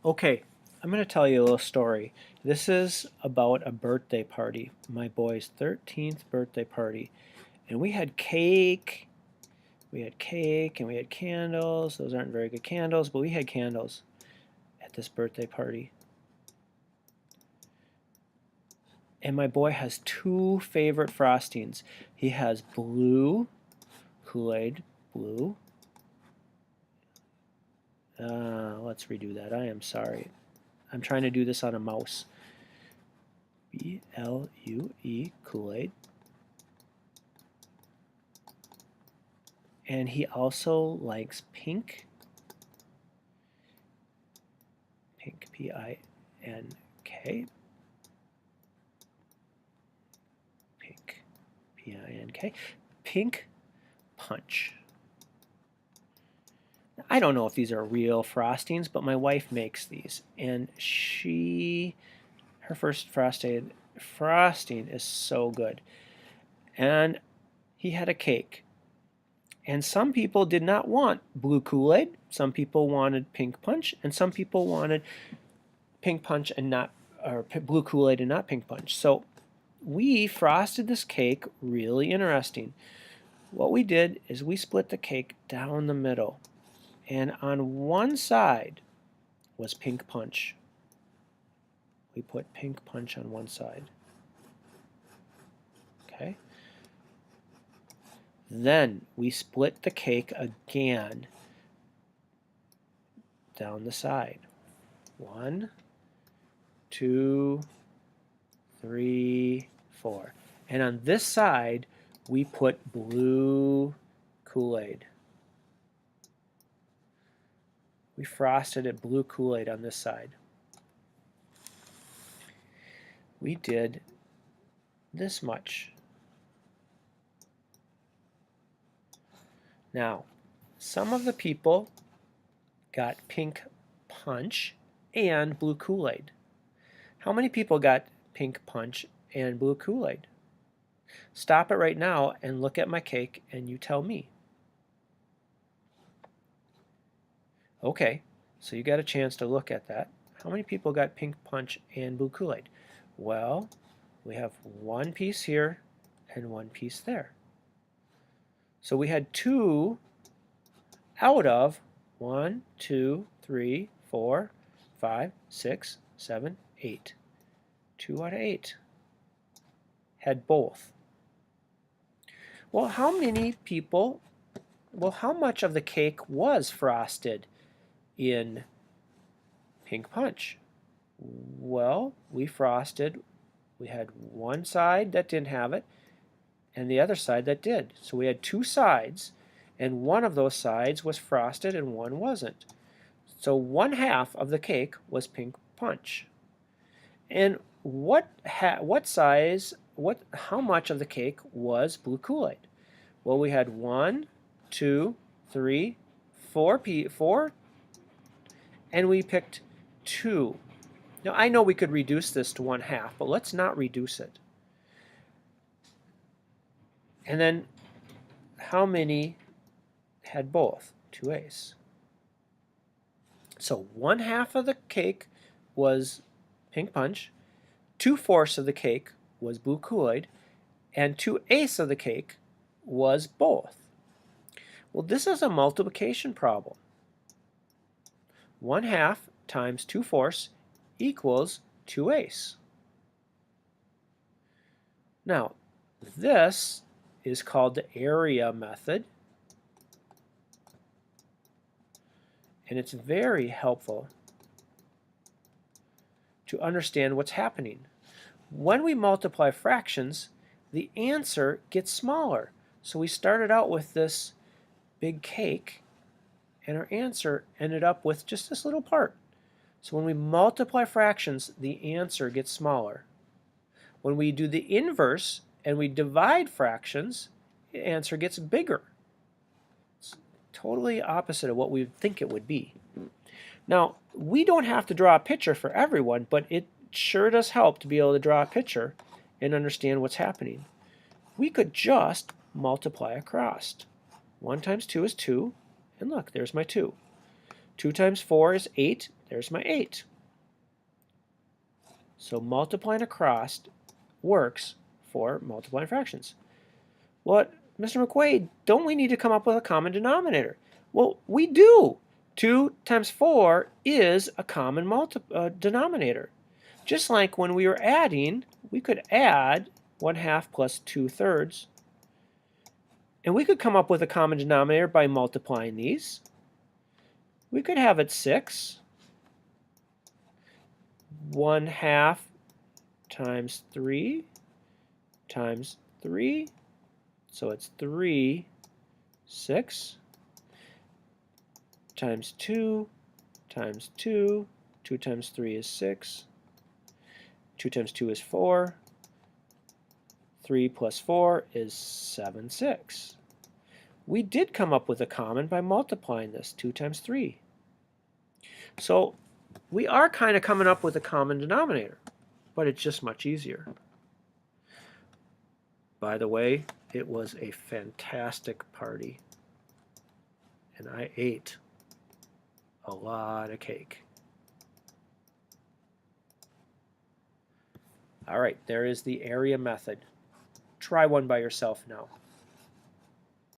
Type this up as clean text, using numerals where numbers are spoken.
Okay, I'm going to tell you a little story. This is about a birthday party, my boy's 13th birthday party. And we had cake, and we had candles. Those aren't very good candles, but we had candles at this birthday party. And my boy has two favorite frostings. He has blue Kool-Aid, blue. Let's redo that. I am sorry. I'm trying to do this on a mouse. B-L-U-E, Kool-Aid. And he also likes pink. Pink, P-I-N-K. Pink, P-I-N-K. Pink punch. I don't know if these are real frostings, but my wife makes these. And her first frosting is so good. And he had a cake. And some people did not want blue Kool-Aid. Some people wanted pink punch, and some people wanted pink punch and not, or blue Kool-Aid and not pink punch. So we frosted this cake really interesting. What we did is we split the cake down the middle, and on one side was pink punch. We put pink punch on one side. Okay. Then we split the cake again down the side. 1, 2, 3, 4. And on this side, we put blue Kool-Aid. We frosted it blue Kool-Aid on this side. We did this much. Now, some of the people got pink punch and blue Kool-Aid. How many people got pink punch and blue Kool-Aid? Stop it right now and look at my cake and you tell me. Okay, so you got a chance to look at that. How many people got pink punch and blue Kool-Aid? Well, we have one piece here and one piece there. So we had 2 out of 1, 2, 3, 4, 5, 6, 7, 8. 2 out of 8 had both. Well, how much of the cake was frosted in pink punch? Well, we had one side that didn't have it and the other side that did. So we had 2 sides, and one of those sides was frosted and one wasn't. So 1/2 of the cake was pink punch. And how much of the cake was blue Kool-Aid? Well, we had 1, 2, 3, 4, and we picked 2. Now, I know we could reduce this to 1/2, but let's not reduce it. And then, how many had both? 2 ace. So 1/2 of the cake was pink punch, 2/4 of the cake was blue Kool-Aid, and 2 ace of the cake was both. Well, this is a multiplication problem. 1/2 times 2/4 equals 2 ace. Now, this is called the area method, and it's very helpful to understand what's happening. When we multiply fractions, the answer gets smaller. So we started out with this big cake, and our answer ended up with just this little part. So when we multiply fractions, the answer gets smaller. When we do the inverse and we divide fractions, the answer gets bigger. It's totally opposite of what we would think it would be. Now, we don't have to draw a picture for everyone, but it sure does help to be able to draw a picture and understand what's happening. We could just multiply across. 1 times 2 is 2, and look, there's my 2. 2 times 4 is 8, There's my 8. So multiplying across works for multiplying fractions. Well, Mr. McQuay, don't we need to come up with a common denominator? Well, we do. 2 times 4 is a common denominator. Just like when we were adding, we could add 1/2 plus 2/3. And we could come up with a common denominator by multiplying these. We could have it 6. 1/2 times 3 times 3. So it's 3, 6 times 2 times 2. 2 times 3 is 6. 2 times 2 is 4. 3 plus 4 is 7, 6. We did come up with a common by multiplying this, 2 times 3. So we are kind of coming up with a common denominator, but it's just much easier. By the way, it was a fantastic party, and I ate a lot of cake. All right, there is the area method. Try one by yourself now.